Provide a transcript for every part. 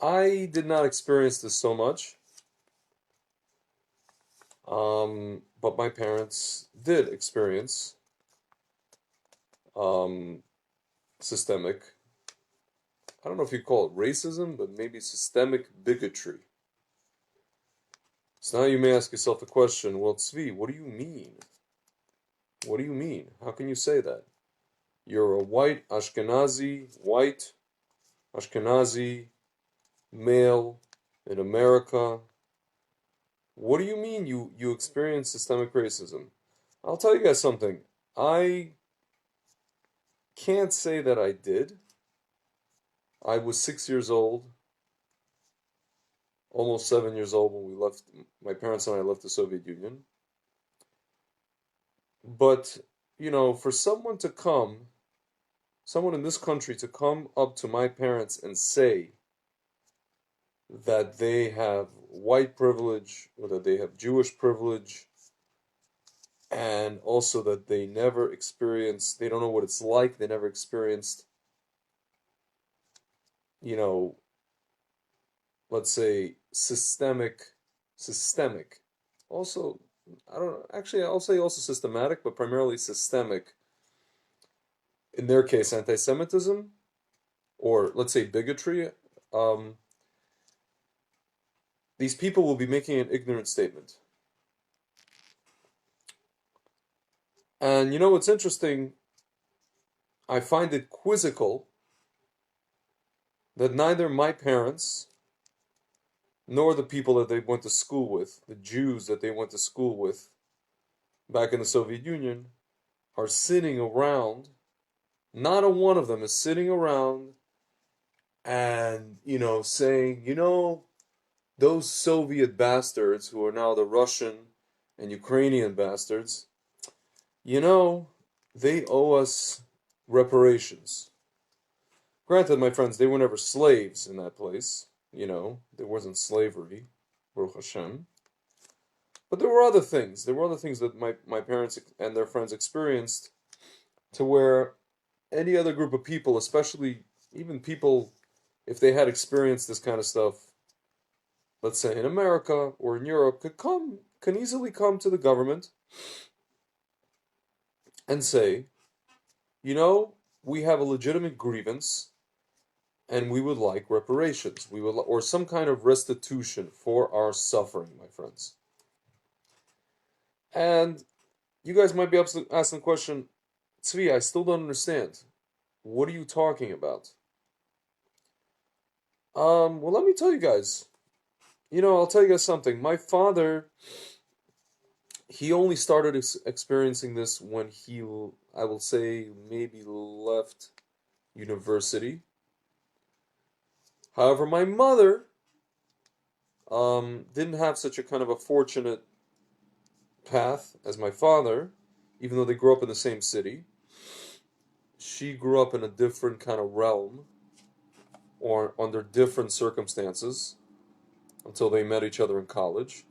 I did not experience this so much, but my parents did experience um, systemic, I don't know if you call it racism, but maybe systemic bigotry. So now you may ask yourself the question, well, Tzvi, what do you mean? What do you mean? How can you say that? You're a white Ashkenazi male in America. What do you mean you experience systemic racism? I'll tell you guys something. I can't say that I did. I was 6 years old, almost 7 years old when we left. My parents and I left the Soviet Union. But, for someone in this country to come up to my parents and say that they have white privilege or that they have Jewish privilege, and also that they don't know what it's like, they never experienced, you know, let's say systemic. Also, I don't know, actually, I'll say also systematic, but primarily systemic, in their case, anti Semitism, or let's say bigotry. Um, these people will be making an ignorant statement. And you know what's interesting? I find it quizzical that neither my parents nor the people that they went to school with, the Jews that they went to school with back in the Soviet Union, are sitting around. Not a one of them is sitting around and, saying, those Soviet bastards who are now the Russian and Ukrainian bastards, you know, they owe us reparations. Granted, my friends, they were never slaves in that place. There wasn't slavery, Baruch Hashem. But there were other things. There were other things that my parents and their friends experienced to where any other group of people, especially even people, if they had experienced this kind of stuff, let's say in America or in Europe, can easily come to the government and say, you know, we have a legitimate grievance and we would like reparations. Or some kind of restitution for our suffering, my friends. And you guys might be asking the question, Tzvi, I still don't understand. What are you talking about? Well, let me tell you guys. I'll tell you guys something. My father, he only started experiencing this when I will say, maybe left university. However, my mother didn't have such a kind of a fortunate path as my father, even though they grew up in the same city. She grew up in a different kind of realm or under different circumstances until they met each other in college.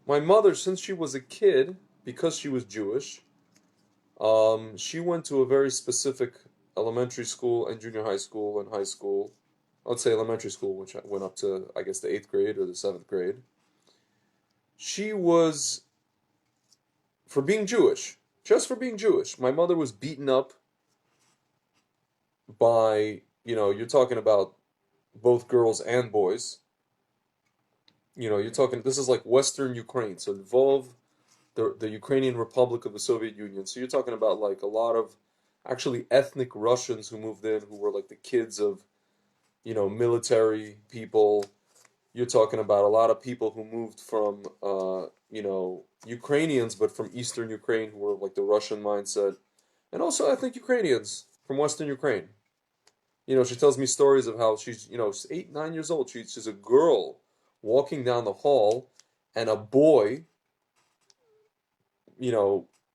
My mother, since she was a kid, because she was Jewish, she went to a very specific elementary school and junior high school and high school. Let's say elementary school, which went up to, I guess, the 8th grade or the 7th grade. She was, for being Jewish, just for being Jewish, my mother was beaten up by, you're talking about both girls and boys. You're talking, this is like Western Ukraine, so involve the Ukrainian Republic of the Soviet Union. So you're talking about like a lot of actually ethnic Russians who moved in, who were like the kids of, military people. You're talking about a lot of people who moved from, Ukrainians, but from Eastern Ukraine, who were like the Russian mindset. And also, I think Ukrainians from Western Ukraine. She tells me stories of how she's 8, 9 years old. She's a girl walking down the hall, and a boy,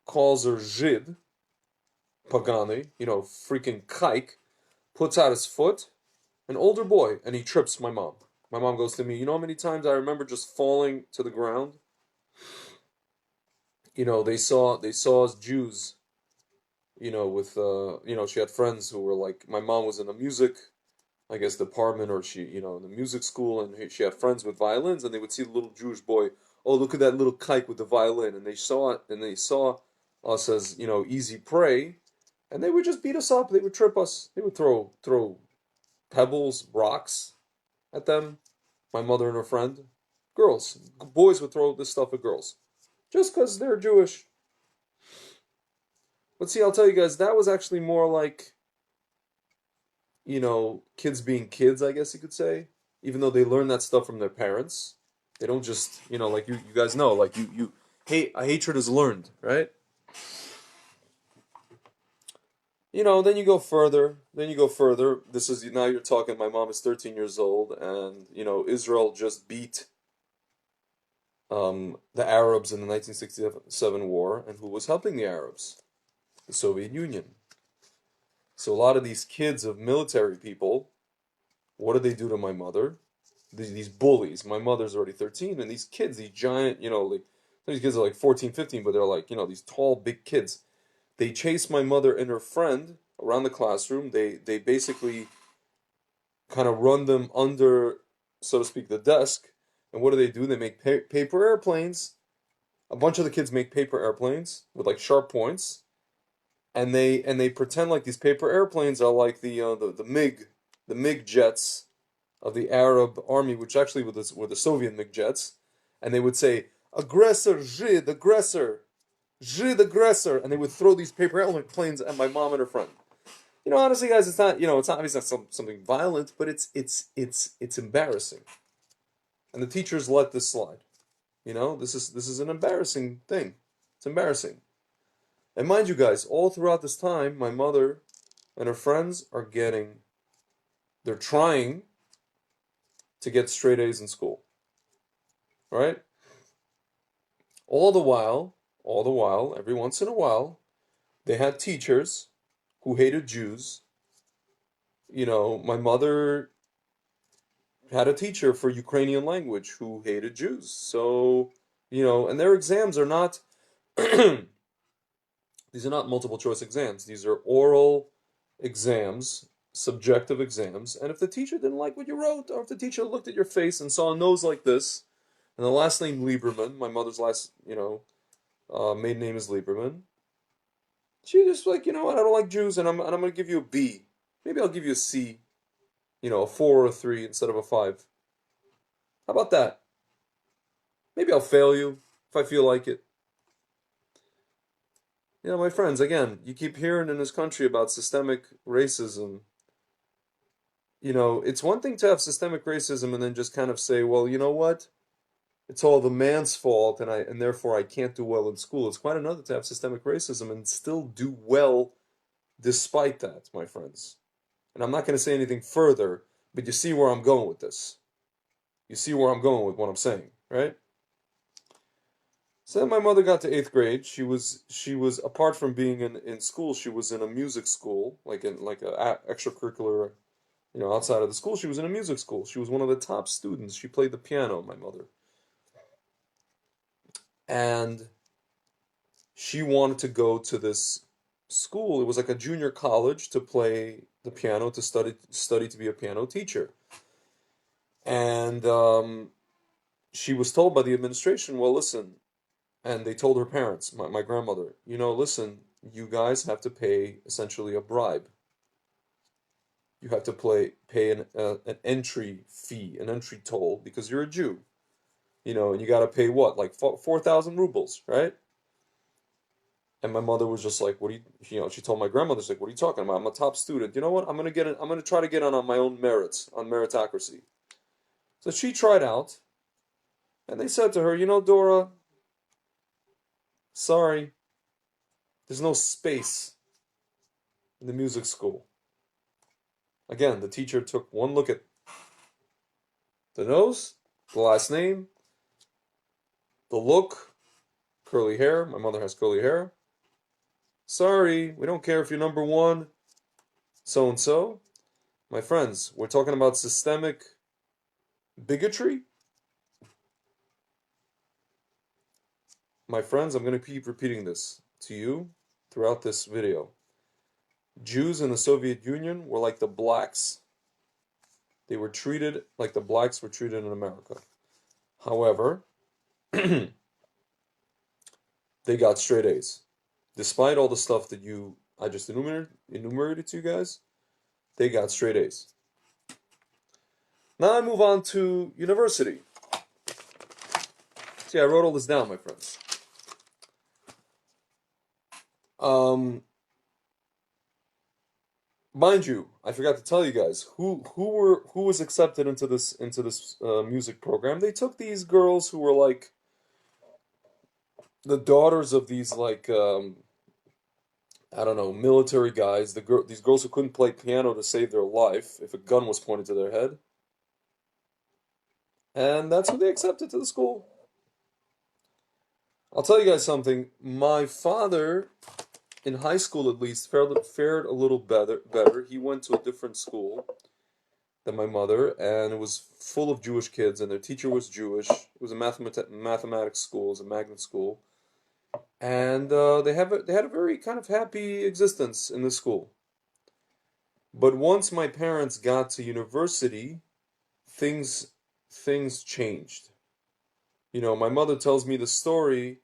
calls her Zhid, Pagani, freaking kike, puts out his foot, an older boy, and he trips my mom. My mom goes to me, you know how many times I remember just falling to the ground? They saw us Jews, with she had friends who were like, my mom was in a music I guess, department, or she, in the music school, and she had friends with violins, and they would see the little Jewish boy. Oh, look at that little kike with the violin, and they saw it, and they saw us as easy prey, and they would just beat us up. They would trip us. They would throw pebbles, rocks at them. My mother and her friend, girls, boys would throw this stuff at girls, just because they're Jewish. But see, I'll tell you guys, that was actually more like kids being kids, I guess you could say. Even though they learn that stuff from their parents, they don't just, like you guys know, like hatred is learned, right? Then you go further. This is now you're talking. My mom is 13 years old, and Israel just beat the Arabs in the 1967 war, and who was helping the Arabs? The Soviet Union. So a lot of these kids of military people, what do they do to my mother? These bullies. My mother's already 13, and these kids, these giant, like, these kids are like 14, 15, but they're like, these tall, big kids. They chase my mother and her friend around the classroom. They basically kind of run them under, so to speak, the desk. And what do? They make paper airplanes. A bunch of the kids make paper airplanes with like sharp points, and they pretend like these paper airplanes are like the MiG jets of the Arab army, which actually were the Soviet MiG jets, and they would say, "Aggressor, Žid, aggressor, Žid, aggressor," and they would throw these paper airplanes at my mom and her friend. Honestly, guys, it's not, it's obviously not something violent, but it's embarrassing, and the teachers let this slide. This is an embarrassing thing. It's embarrassing. And mind you guys, all throughout this time, my mother and her friends they're trying to get straight A's in school. Right? All the while, every once in a while, they had teachers who hated Jews. My mother had a teacher for Ukrainian language who hated Jews. So, and their exams are not these are not multiple choice exams. These are oral exams, subjective exams. And if the teacher didn't like what you wrote, or if the teacher looked at your face and saw a nose like this, and the last name Lieberman, my mother's last, maiden name is Lieberman, she just like, you know what, I don't like Jews, and I'm going to give you a B. Maybe I'll give you a C, a 4 or a 3 instead of a 5. How about that? Maybe I'll fail you if I feel like it. My friends, again, you keep hearing in this country about systemic racism. It's one thing to have systemic racism and then just kind of say, well, you know what? It's all the man's fault, and therefore I can't do well in school. It's quite another to have systemic racism and still do well despite that, my friends. And I'm not going to say anything further, but you see where I'm going with this. You see where I'm going with what I'm saying, right? So then my mother got to 8th grade. She was apart from being in school, she was in a music school, like a extracurricular, outside of the school. She was in a music school. She was one of the top students. She played the piano, my mother. And she wanted to go to this school. It was like a junior college to play the piano, to study to be a piano teacher. And she was told by the administration, well, listen, and they told her parents, my grandmother, listen, you guys have to pay essentially a bribe. You have to pay an entry fee, an entry toll, because you're a Jew. And you got to pay what, like 4,000 rubles, right? And my mother was just like, what do you, she told my grandmother, she's like, what are you talking about? I'm a top student. You know what? I'm going to try to get on my own merits, on meritocracy. So she tried out, and they said to her, Dora, sorry, there's no space in the music school. Again, the teacher took one look at the nose, the last name, the look, curly hair. My mother has curly hair. Sorry, we don't care if you're number one, so-and-so. My friends, we're talking about systemic bigotry. My friends, I'm going to keep repeating this to you throughout this video. Jews in the Soviet Union were like the blacks They were treated like the blacks were treated in America. However, they got straight A's. Despite all the stuff that I just enumerated to you guys, they got straight A's. Now I move on to university. See, I wrote all this down, my friends. Mind you, I forgot to tell you guys who was accepted into this music program. They took these girls who were like the daughters of these like I don't know, military guys. These girls who couldn't play piano to save their life if a gun was pointed to their head, and that's who they accepted to the school. I'll tell you guys something. My father, in high school at least, fared a little better. He went to a different school than my mother, and it was full of Jewish kids, and their teacher was Jewish. It was a mathematics school, it was a magnet school, and they had a very kind of happy existence in this school. But once my parents got to university, things changed. You know, my mother tells me the story.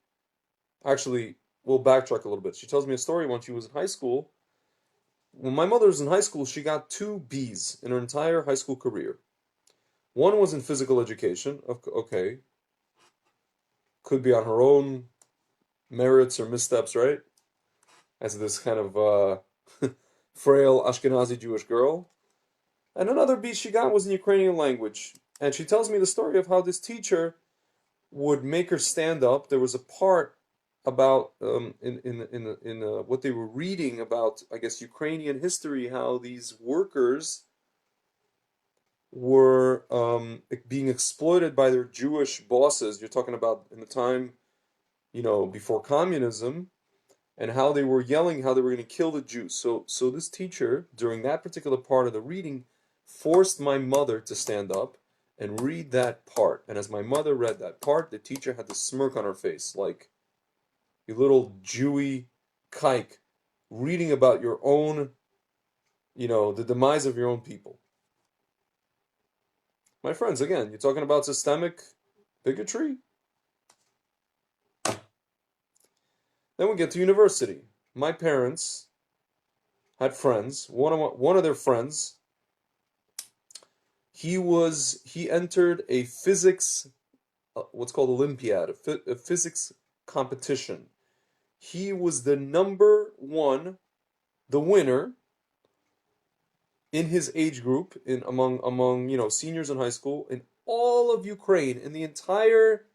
Actually, we'll backtrack a little bit. She tells me a story when she was in high school. When my mother was in high school, she got 2 B's in her entire high school career. One was in physical education. Okay. Could be on her own merits or missteps, right? As this kind of frail Ashkenazi Jewish girl. And another B she got was in Ukrainian language. And she tells me the story of how this teacher would make her stand up. There was a part about in what they were reading about, I guess, Ukrainian history, how these workers were being exploited by their Jewish bosses. You're talking about in the time, before communism, and how they were yelling how they were going to kill the Jews. So this teacher, during that particular part of the reading, forced my mother to stand up and read that part. And as my mother read that part, the teacher had this smirk on her face, like, you little Jewy kike, reading about your own, the demise of your own people. My friends, again, you're talking about systemic bigotry? Then we get to university. My parents had friends. One of their friends, he entered a physics, what's called Olympiad, a physics competition. He was the number one, the winner in his age group, among seniors in high school in all of Ukraine, in the entire,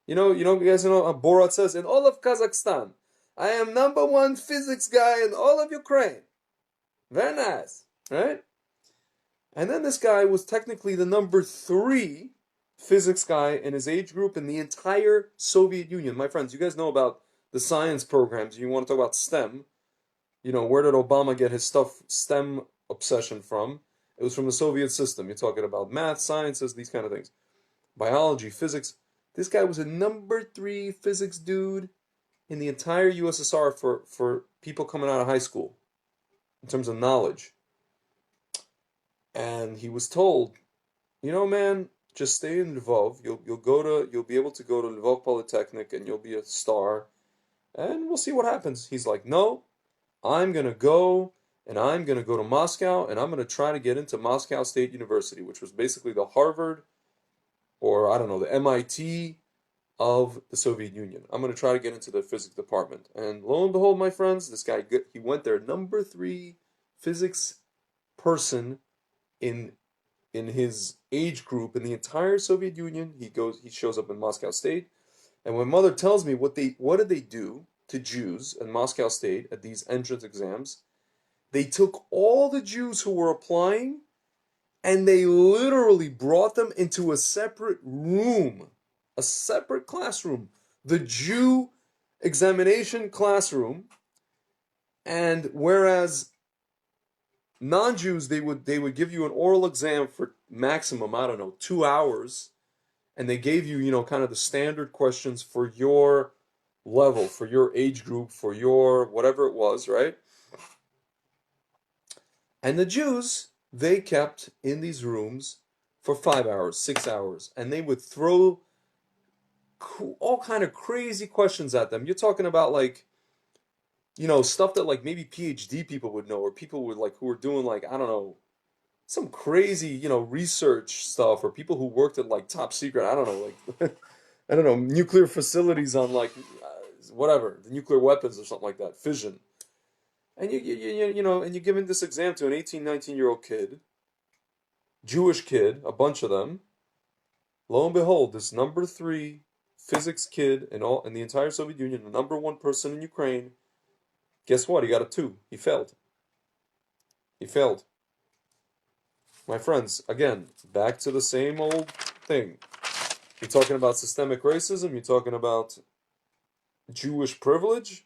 you guys know Borat says, in all of Kazakhstan. I am number one physics guy in all of Ukraine. Very nice, right? And then this guy was technically the number 3 physics guy in his age group in the entire Soviet Union. My friends, you guys know about the science programs. You want to talk about STEM. Where did Obama get his STEM obsession from? It was from the Soviet system. You're talking about math, sciences, these kind of things. Biology, physics. This guy was a number 3 physics dude in the entire USSR for people coming out of high school in terms of knowledge. And he was told, man, just stay in Lvov. You'll be able to go to Lvov Polytechnic and you'll be a star, and we'll see what happens. He's like, no, I'm gonna go to Moscow, and I'm gonna try to get into Moscow State University, which was basically the Harvard, or I don't know, the MIT of the Soviet Union. I'm gonna try to get into the physics department, and lo and behold, my friends, this guy he went there, number 3 physics person in his age group in the entire Soviet Union. He shows up in Moscow State, and my mother tells me what did they do to Jews in Moscow State at these entrance exams. They took all the Jews who were applying, and they literally brought them into a separate room, a separate classroom, the Jew examination classroom. And whereas non-Jews, they would give you an oral exam for maximum, I don't know, 2 hours, and they gave you, kind of the standard questions for your level, for your age group, for your whatever it was, right? And the Jews, they kept in these rooms for 5 hours, 6 hours, and they would throw all kind of crazy questions at them. You're talking about like, stuff that like maybe PhD people would know, or people would like who were doing like, I don't know, some crazy, research stuff, or people who worked at like top secret, I don't know, like I don't know, nuclear facilities on like whatever, the nuclear weapons or something like that, fission. And and you're giving this exam to an 18, 19-year-old kid, Jewish kid, a bunch of them. Lo and behold, this number three physics kid in the entire Soviet Union, the number one person in Ukraine, guess what? He got a two. He failed. He failed. My friends, again, back to the same old thing. You're talking about systemic racism, you're talking about Jewish privilege.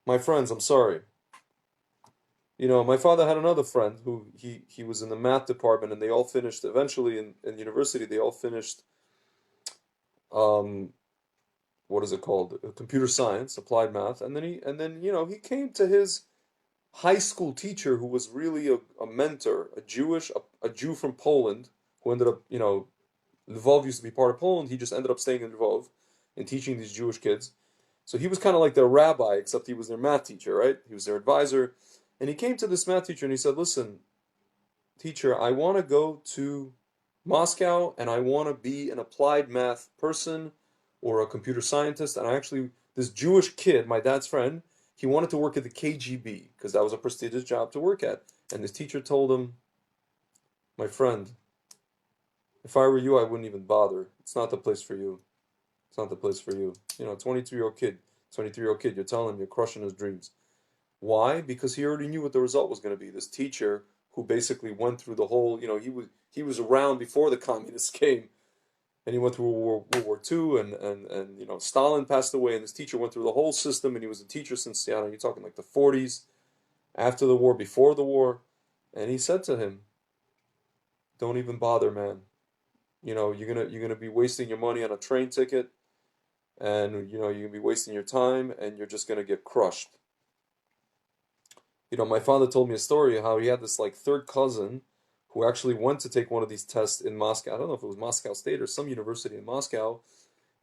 My friends, I'm sorry. My father had another friend who he was in the math department, and they all finished eventually in university. They all finished um, what is it called? Computer science, applied math, and then he came to his high school teacher who was really a mentor, a Jew from Poland who ended up Lvov used to be part of Poland. He just ended up staying in Lvov and teaching these Jewish kids. So he was kind of like their rabbi, except he was their math teacher, right? He was their advisor. And he came to this math teacher and he said, "Listen, teacher, I want to go to Moscow and I want to be an applied math person or a computer scientist." And this Jewish kid, my dad's friend, he wanted to work at the KGB because that was a prestigious job to work at. And this teacher told him, "My friend, if I were you, I wouldn't even bother. It's not the place for you. It's not the place for you." 22-year-old kid, 23-year-old kid, you're telling him you're crushing his dreams. Why? Because he already knew what the result was going to be. This teacher who basically went through the whole, he was around before the communists came, and he went through World War II, and Stalin passed away, and this teacher went through the whole system, and he was a teacher since, you're talking like the 40s, after the war, before the war, and he said to him, "Don't even bother, man. You're gonna be wasting your money on a train ticket, and you're gonna be wasting your time, and you're just gonna get crushed." My father told me a story how he had this like third cousin who actually went to take one of these tests in Moscow. I don't know if it was Moscow State or some university in Moscow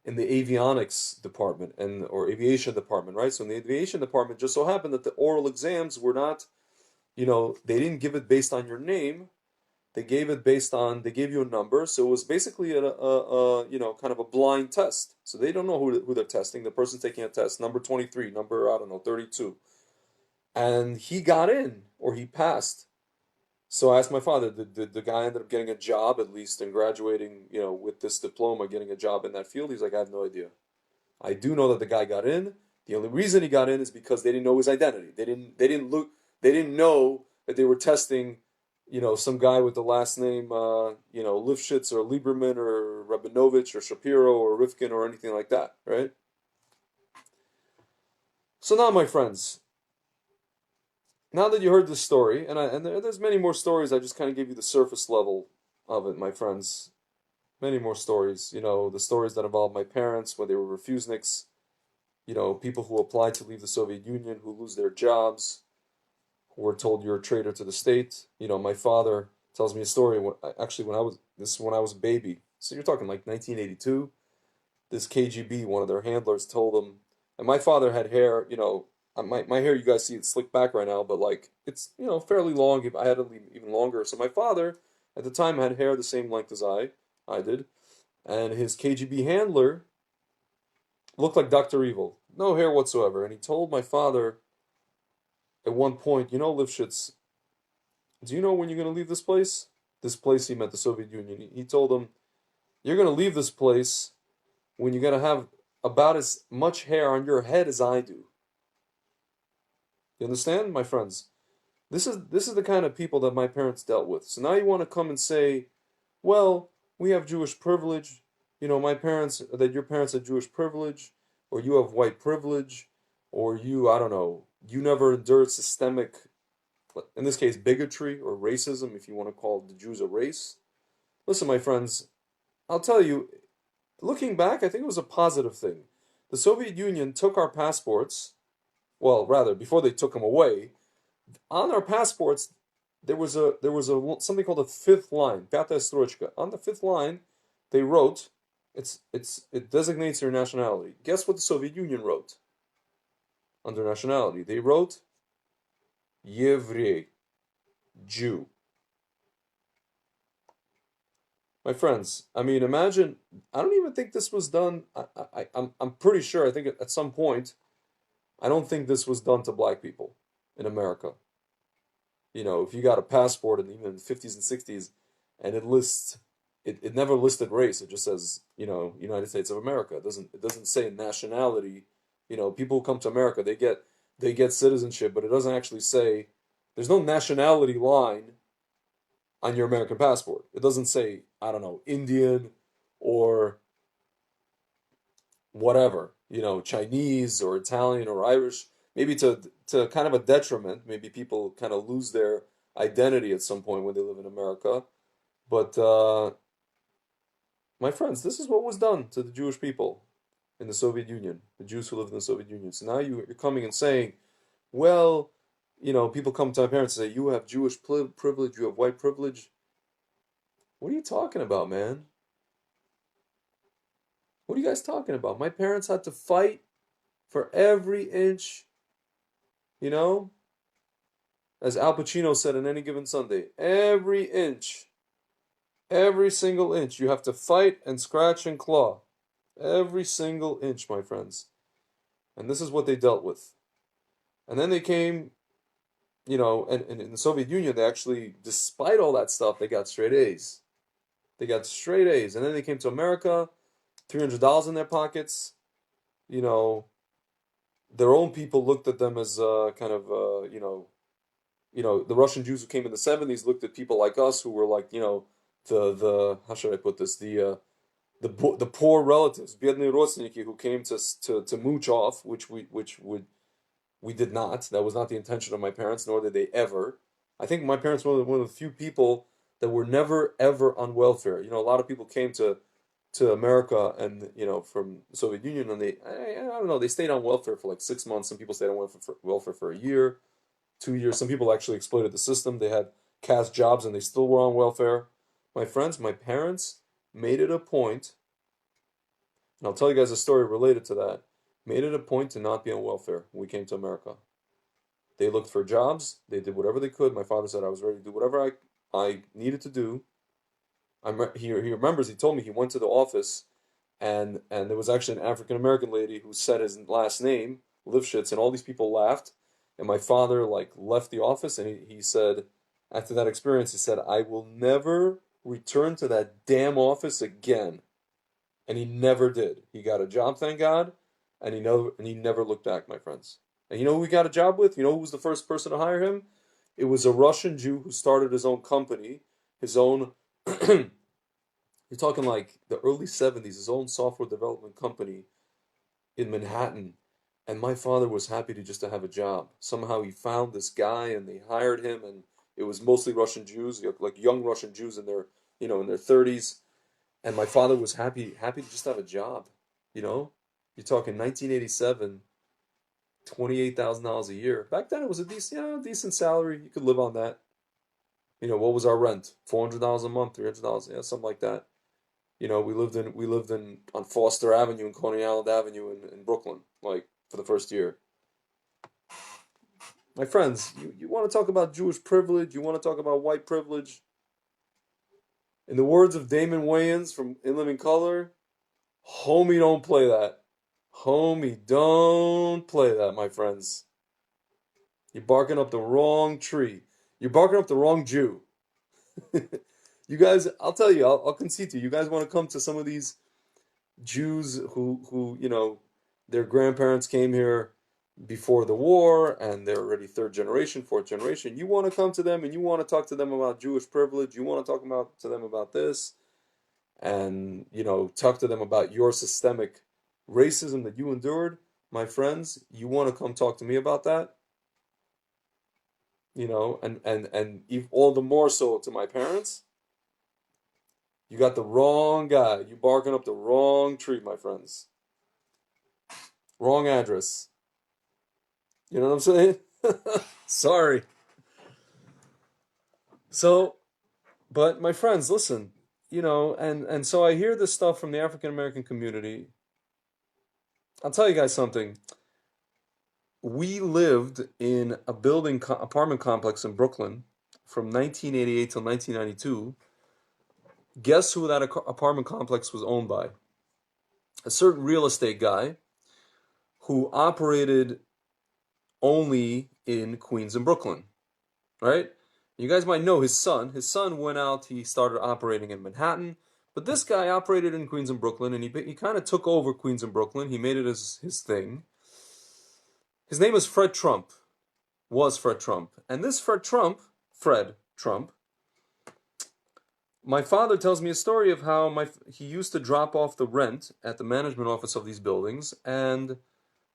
in the avionics department or aviation department, right? So in the aviation department, just so happened that the oral exams were not, they didn't give it based on your name. They gave you a number. So it was basically kind of a blind test. So they don't know who they're testing. The person's taking a test, number 23, number, I don't know, 32. And he got in, or he passed. So I asked my father, did the guy ended up getting a job at least and graduating, with this diploma, getting a job in that field? He's like, "I have no idea. I do know that the guy got in. The only reason he got in is because they didn't know his identity. They didn't know that they were testing, some guy with the last name, Lifshitz or Lieberman or Rabinovich or Shapiro or Rifkin or anything like that, right?" So now, my friends, now that you heard this story, and there's many more stories, I just kind of gave you the surface level of it, my friends. Many more stories, the stories that involve my parents when they were refuseniks, people who applied to leave the Soviet Union, who lose their jobs, who were told you're a traitor to the state. My father tells me a story. This is when I was a baby. So you're talking like 1982. This KGB, one of their handlers, told him, and my father had hair, my hair, you guys see it's slicked back right now, but like it's fairly long. I had it even longer. So my father at the time had hair the same length as I did, and his KGB handler looked like Dr. Evil, no hair whatsoever. And he told my father at one point, Lifshitz, do you know when you're gonna leave this place? This place, he meant the Soviet Union. He told him, "You're gonna leave this place when you're gonna have about as much hair on your head as I do." You understand, my friends? This is the kind of people that my parents dealt with. So now you want to come and say, "Well, we have Jewish privilege. Your parents have Jewish privilege, or you have white privilege, or I don't know, you never endured systemic, in this case, bigotry or racism, if you want to call the Jews a race." Listen, my friends, I'll tell you, looking back, I think it was a positive thing. The Soviet Union took our passports, well, rather, before they took them away, On our passports, there was a something called a fifth line, pятая строчка. On the fifth line, they wrote, it designates your nationality. Guess what the Soviet Union wrote under nationality? They wrote Еврей, Jew. My friends, I mean, imagine. I don't even think this was done. I'm pretty sure. I think at some point, I don't think this was done to black people in America. If you got a passport and even in the 50s and 60s, and it never listed race. It just says, United States of America. It doesn't say nationality. People who come to America, they get citizenship, but it doesn't actually say. There's no nationality line on your American passport. It doesn't say, I don't know, Indian or whatever, Chinese or Italian or Irish. Maybe to kind of a detriment. Maybe people kind of lose their identity at some point when they live in America. But my friends, this is what was done to the Jewish people in the Soviet Union, the Jews who lived in the Soviet Union. So now you're coming and saying, well, people come to my parents and say, you have Jewish privilege, you have white privilege. What are you talking about, man? What are you guys talking about? My parents had to fight for every inch, you know, as Al Pacino said in Any Given Sunday, every inch, every single inch, you have to fight and scratch and claw. Every single inch, my friends. And this is what they dealt with. And then they came, and in the Soviet Union, they actually, despite all that stuff, they got straight A's. They got straight A's. And then they came to America, $300 in their pockets. You know, their own people looked at them as kind of, the Russian Jews who came in the 70s looked at people like us who were like, the how should I put this? The poor relatives, бедные родственники, who came to mooch off, we did not. That was not the intention of my parents, nor did they ever. I think my parents were one of the few people that were never ever on welfare. A lot of people came to America and from the Soviet Union, and I don't know, they stayed on welfare for like 6 months. Some people stayed on welfare for a year, 2 years. Some people actually exploited the system. They had cash jobs and they still were on welfare. My friends, my parents made it a point, and I'll tell you guys a story related to that. Made it a point to not be on welfare when we came to America. They looked for jobs. They did whatever they could. My father said I was ready to do whatever I needed to do. He remembers, he told me he went to the office, and there was actually an African American lady who said his last name, Lifshitz, and all these people laughed. And my father like left the office, and he said, after that experience, he said, I will never return to that damn office again. And he never did. He got a job, thank God, and he never looked back, my friends. And you know who he got a job with? You know who was the first person to hire him? It was a Russian Jew who started his own company, his own you're talking like the early 70s, his own software development company in Manhattan. And my father was happy to have a job. Somehow he found this guy and they hired him, and it was mostly Russian Jews, like young Russian Jews in their 30s. And my father was happy to just have a job, you know? You're talking 1987, $28,000 a year. Back then it was a decent salary. You could live on that. What was our rent? $400 a month, $300, yeah, something like that. We lived in on Foster Avenue and Coney Island Avenue in Brooklyn, like for the first year. My friends, you want to talk about Jewish privilege? You want to talk about white privilege? In the words of Damon Wayans from In Living Color, homie, don't play that. Homie, don't play that, my friends. You're barking up the wrong tree. You're barking up the wrong Jew. You guys, I'll tell you, I'll concede to you. You guys want to come to some of these Jews who their grandparents came here before the war and they're already third generation, fourth generation. You want to come to them and you want to talk to them about Jewish privilege. You want to talk to them about this and, talk to them about your systemic racism that you endured. My friends, you want to come talk to me about that? And all the more so to my parents. You got the wrong guy. You barking up the wrong tree, my friends. Wrong address. You know what I'm saying? Sorry. So, but my friends, listen, and so I hear this stuff from the African American community. I'll tell you guys something. We lived in a apartment complex in Brooklyn from 1988 till 1992. Guess who that apartment complex was owned by? A certain real estate guy who operated only in Queens and Brooklyn, right? You guys might know his son. His son went out, he started operating in Manhattan, but this guy operated in Queens and Brooklyn, and he kind of took over Queens and Brooklyn. He made it as his thing. His name is Fred Trump, was Fred Trump. And this Fred Trump, my father tells me a story of how he used to drop off the rent at the management office of these buildings, and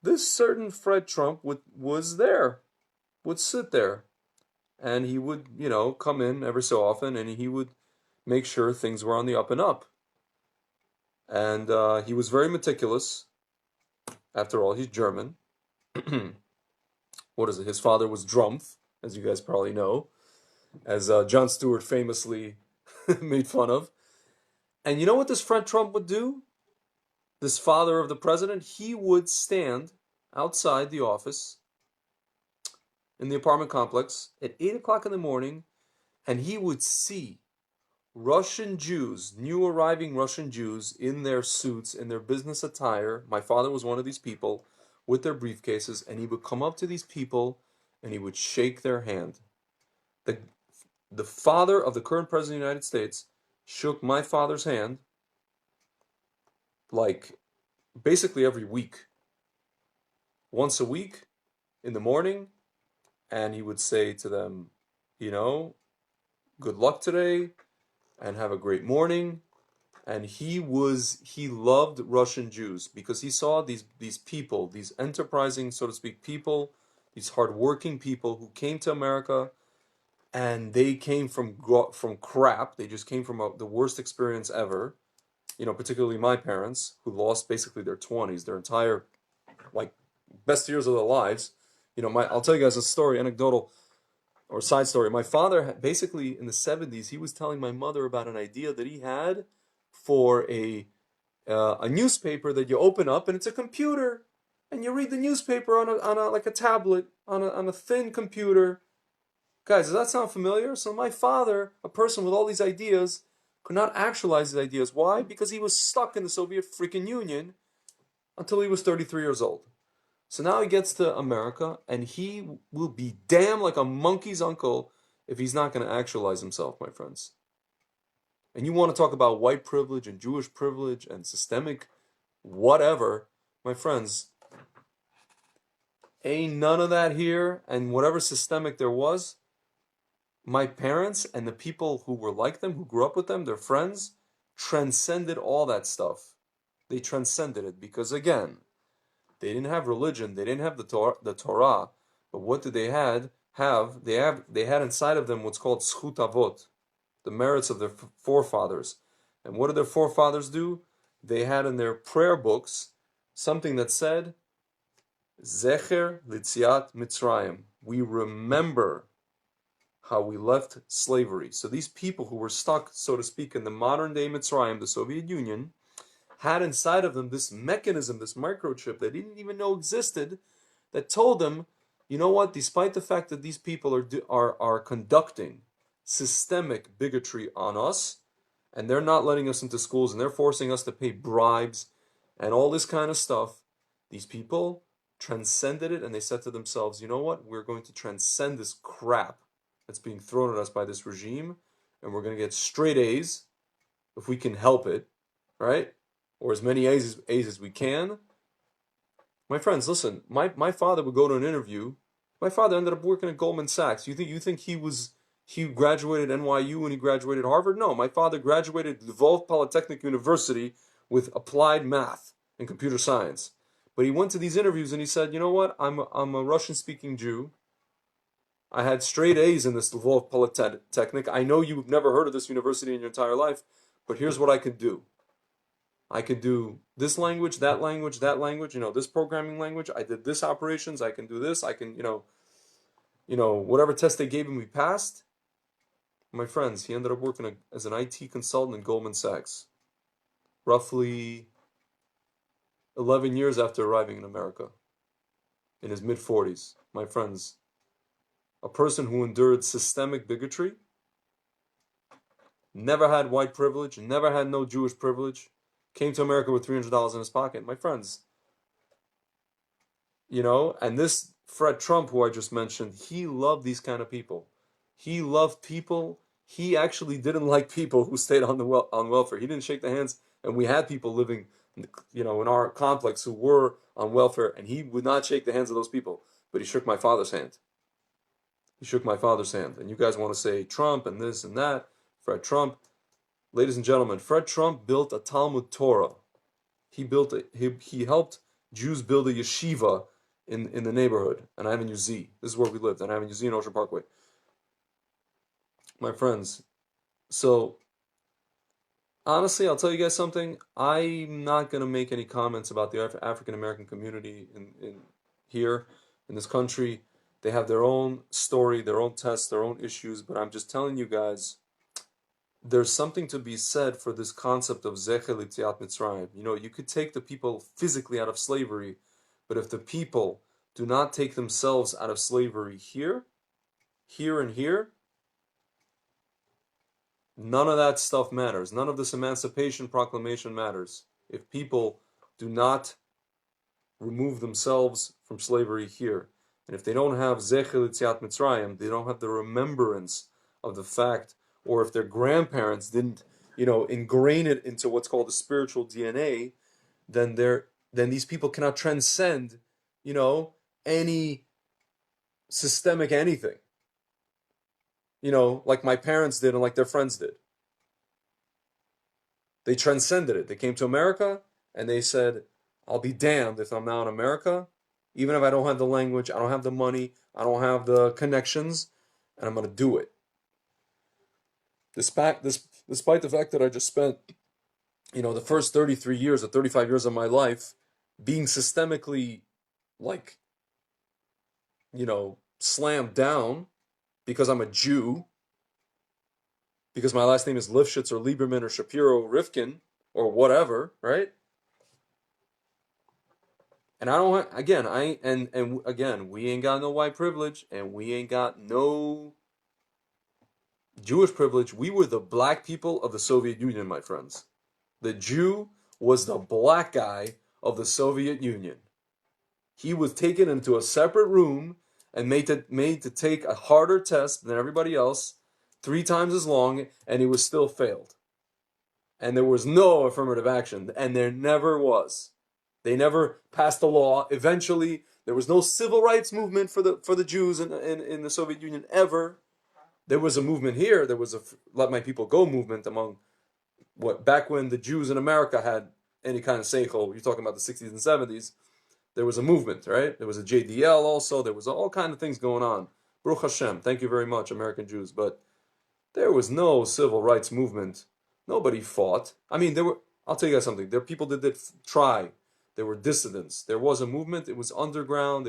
this certain Fred Trump would sit there, and he would, come in every so often, and he would make sure things were on the up and up. And he was very meticulous. After all, he's German. What is it? His father was Drumpf, as you guys probably know, as Jon Stewart famously made fun of. And you know what this Fred Trump would do? This father of the president, he would stand outside the office in the apartment complex at 8 o'clock in the morning, and he would see Russian Jews, new arriving Russian Jews in their suits, in their business attire. My father was one of these people with their briefcases, and he would come up to these people and he would shake their hand. The father of the current president of the United States shook my father's hand like basically every week, once a week in the morning, and he would say to them, good luck today and have a great morning. And he loved Russian Jews because he saw these people, these enterprising, so to speak, people, these hardworking people who came to America, and they came from crap. They just came from the worst experience ever. Particularly my parents, who lost basically their 20s, their entire best years of their lives. I'll tell you guys a story, anecdotal or side story. My father, basically in the 70s, he was telling my mother about an idea that he had for a newspaper that you open up and it's a computer, and you read the newspaper on a like a tablet on a thin computer. Guys, does that sound familiar? So my father, a person with all these ideas, could not actualize his ideas. Why? Because he was stuck in the Soviet freaking Union until he was 33 years old. So now he gets to America, and he will be damn like a monkey's uncle if he's not going to actualize himself, my friends. And you want to talk about white privilege and Jewish privilege and systemic whatever, my friends, ain't none of that here. And whatever systemic there was, my parents and the people who were like them, who grew up with them, their friends, transcended all that stuff. They transcended it because, again, they didn't have religion, they didn't have the Torah, but what did they have? They had inside of them what's called zchut avot, the merits of their forefathers. And what did their forefathers do? They had in their prayer books something that said, Zecher Litziat Mitzrayim. We remember how we left slavery. So these people who were stuck, so to speak, in the modern day Mitzrayim, the Soviet Union, had inside of them this mechanism, this microchip they didn't even know existed, that told them, you know what, despite the fact that these people are conducting systemic bigotry on us, and they're not letting us into schools, and they're forcing us to pay bribes, and all this kind of stuff, these people transcended it, and they said to themselves, you know what, we're going to transcend this crap that's being thrown at us by this regime, and we're going to get straight A's, if we can help it, right? Or as many A's as we can. My friends, listen, my father would go to an interview. My father ended up working at Goldman Sachs. You think he graduated NYU and he graduated Harvard? No, my father graduated Lvov Polytechnic University with applied math and computer science. But he went to these interviews and he said, you know what, I'm a Russian-speaking Jew. I had straight A's in this Lvov Polytechnic. I know you've never heard of this university in your entire life, but here's what I could do. I could do this language, this programming language. I did this operations. I can do this. I can, whatever test they gave him, we passed. My friends, he ended up working as an IT consultant in Goldman Sachs, roughly 11 years after arriving in America, in his mid-40s. My friends, a person who endured systemic bigotry, never had white privilege, never had no Jewish privilege, came to America with $300 in his pocket. My friends, and this Fred Trump, who I just mentioned, he loved these kind of people. He loved people. He actually didn't like people who stayed on on welfare. He didn't shake the hands, and we had people living, in our complex who were on welfare, and he would not shake the hands of those people. But he shook my father's hand. He shook my father's hand. And you guys want to say Trump and this and that, Fred Trump. Ladies and gentlemen, Fred Trump built a Talmud Torah. He helped Jews build a yeshiva in the neighborhood, on Avenue Z. This is where we lived, on Avenue Z in Ocean Parkway. My friends, so honestly, I'll tell you guys something. I'm not going to make any comments about the African American community in here in this country. They have their own story, their own tests, their own issues, but I'm just telling you guys, there's something to be said for this concept of Zecher L'Yetziat Mitzrayim. You could take the people physically out of slavery, but if the people do not take themselves out of slavery here, and here, none of that stuff matters. None of this Emancipation Proclamation matters. If people do not remove themselves from slavery here, and if they don't have Zecher L'Yetziat Mitzrayim, they don't have the remembrance of the fact, or if their grandparents didn't, ingrain it into what's called the spiritual DNA, then these people cannot transcend, any systemic anything. Like my parents did and like their friends did. They transcended it. They came to America and they said, I'll be damned if I'm now in America, even if I don't have the language, I don't have the money, I don't have the connections, and I'm going to do it. Despite the fact that I just spent, the first 33 years or 35 years of my life being systemically, slammed down because I'm a Jew, because my last name is Lifshitz or Lieberman or Shapiro or Rifkin or whatever, right? And I don't again, we ain't got no white privilege and we ain't got no Jewish privilege. We were the black people of the Soviet Union, my friends. The Jew was the black guy of the Soviet Union. He was taken into a separate room and made to take a harder test than everybody else, 3 times as long, and he was still failed. And there was no affirmative action, and there never was. They never passed a law. Eventually, there was no civil rights movement for the Jews in the Soviet Union ever. There was a movement here. There was a Let My People Go movement among back when the Jews in America had any kind of seichel. You're talking about the 60s and 70s. There was a movement, right? There was a JDL also. There was all kind of things going on. Baruch Hashem. Thank you very much, American Jews. But there was no civil rights movement. Nobody fought. I mean, I'll tell you guys something. There are people that did try. There were dissidents. There was a movement. It was underground.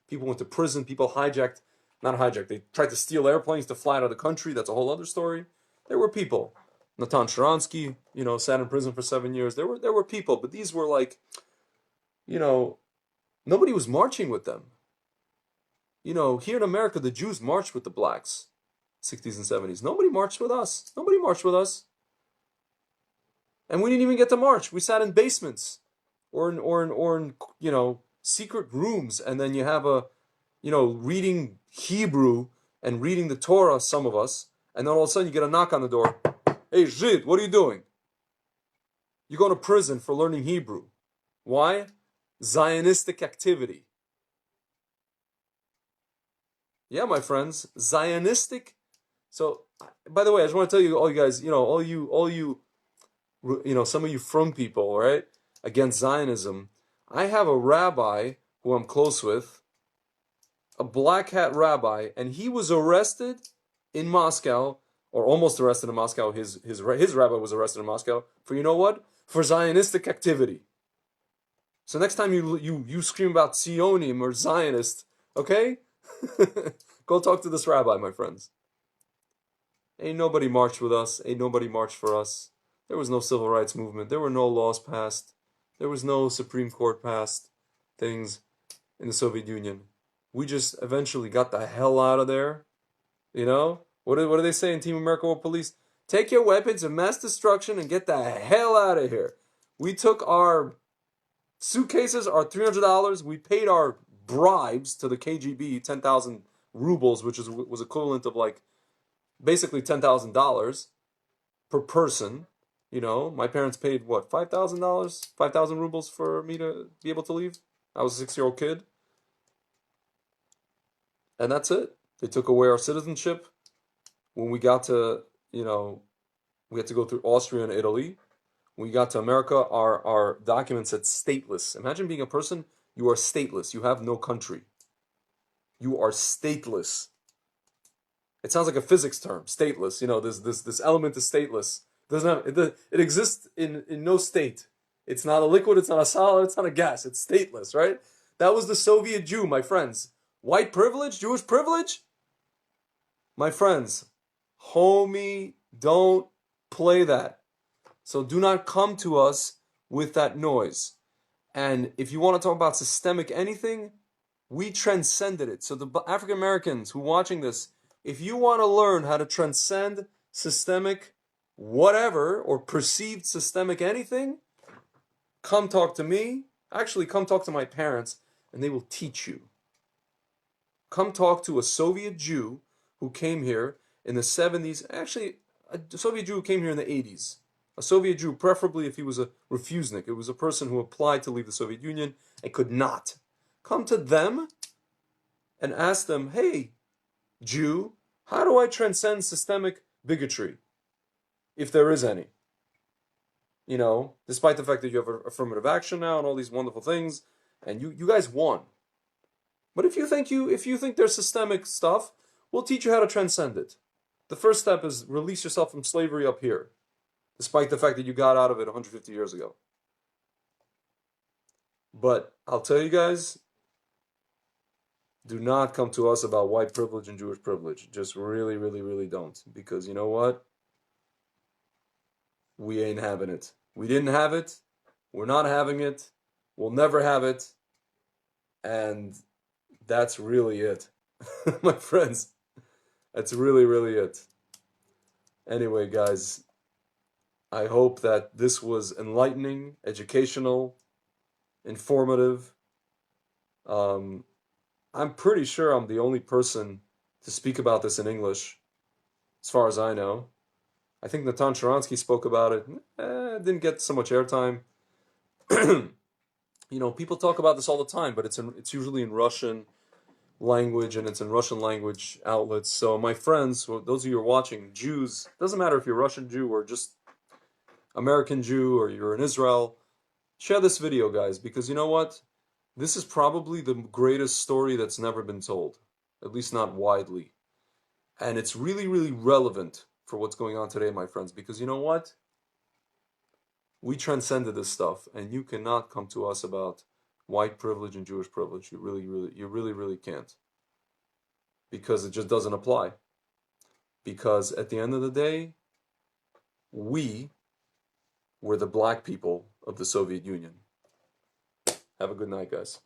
People went to prison. People not hijacked. They tried to steal airplanes to fly out of the country. That's a whole other story. There were people. Natan Sharansky, sat in prison for 7 years. There were people, but these were nobody was marching with them. Here in America, the Jews marched with the blacks, 60s and 70s. Nobody marched with us. Nobody marched with us. And we didn't even get to march. We sat in basements or in secret rooms, and then you have reading Hebrew and reading the Torah, some of us, and then all of a sudden you get a knock on the door. Hey, Zhid, what are you doing? You're going to prison for learning Hebrew. Why? Zionistic activity. Yeah, my friends, Zionistic. So, by the way, I just want to tell you, all you guys, some of you from people, right, against Zionism. I have a rabbi who I'm close with, a black hat rabbi, and he was arrested in Moscow, or almost arrested in Moscow. His rabbi was arrested in Moscow for, for Zionistic activity. So next time you scream about Zionim or Zionist, okay? Go talk to this rabbi, my friends. Ain't nobody marched with us. Ain't nobody marched for us. There was no civil rights movement. There were no laws passed. There was no Supreme Court passed things in the Soviet Union. We just eventually got the hell out of there. You know? What do they say in Team America World Police? Take your weapons of mass destruction and get the hell out of here. We took our suitcases, our $300. We paid our bribes to the KGB, 10,000 rubles, which was equivalent of like basically $10,000 per person. You know, my parents paid what, $5,000, 5,000 rubles for me to be able to leave. I was a 6-year-old kid, and that's it. They took away our citizenship. When we got to, we had to go through Austria and Italy. When we got to America, our documents said stateless. Imagine being a person, you are stateless. You have no country. You are stateless. It sounds like a physics term, stateless. You know, this element is stateless. It exists in no state. It's not a liquid, it's not a solid, it's not a gas. It's stateless, right? That was the Soviet Jew, my friends. White privilege, Jewish privilege? My friends, homie, don't play that. So do not come to us with that noise. And if you want to talk about systemic anything, we transcended it. So the African Americans who are watching this, if you want to learn how to transcend systemic whatever or perceived systemic anything, come talk to me. Actually, come talk to my parents and they will teach you. Come talk to a Soviet Jew who came here in the 70s. Actually, a Soviet Jew who came here in the 80s. A Soviet Jew, preferably if he was a refusnik. It was a person who applied to leave the Soviet Union and could not. Come to them and ask them, hey, Jew, how do I transcend systemic bigotry, if there is any? You know, despite the fact that you have affirmative action now and all these wonderful things, and you guys won. But if you think there's systemic stuff, we'll teach you how to transcend it. The first step is release yourself from slavery up here, despite the fact that you got out of it 150 years ago. But I'll tell you guys, do not come to us about white privilege and Jewish privilege. Just really, really, really don't. Because you know what? We ain't having it. We didn't have it. We're not having it. We'll never have it. And that's really it. My friends, that's really, really it. Anyway, guys, I hope that this was enlightening, educational, informative. I'm pretty sure I'm the only person to speak about this in English, as far as I know. I think Natan Sharansky spoke about it. Didn't get so much airtime. You know, people talk about this all the time, but it's usually in Russian language, and it's in Russian language outlets. So my friends, those of you who are watching, Jews, doesn't matter if you're Russian Jew or just American Jew or you're in Israel, share this video, guys, because you know what? This is probably the greatest story that's never been told, at least not widely. And it's really, really relevant for what's going on today, my friends, because you know what? We transcended this stuff, and you cannot come to us about white privilege and Jewish privilege. You really can't. Because it just doesn't apply. Because at the end of the day, we were the black people of the Soviet Union. Have a good night, guys.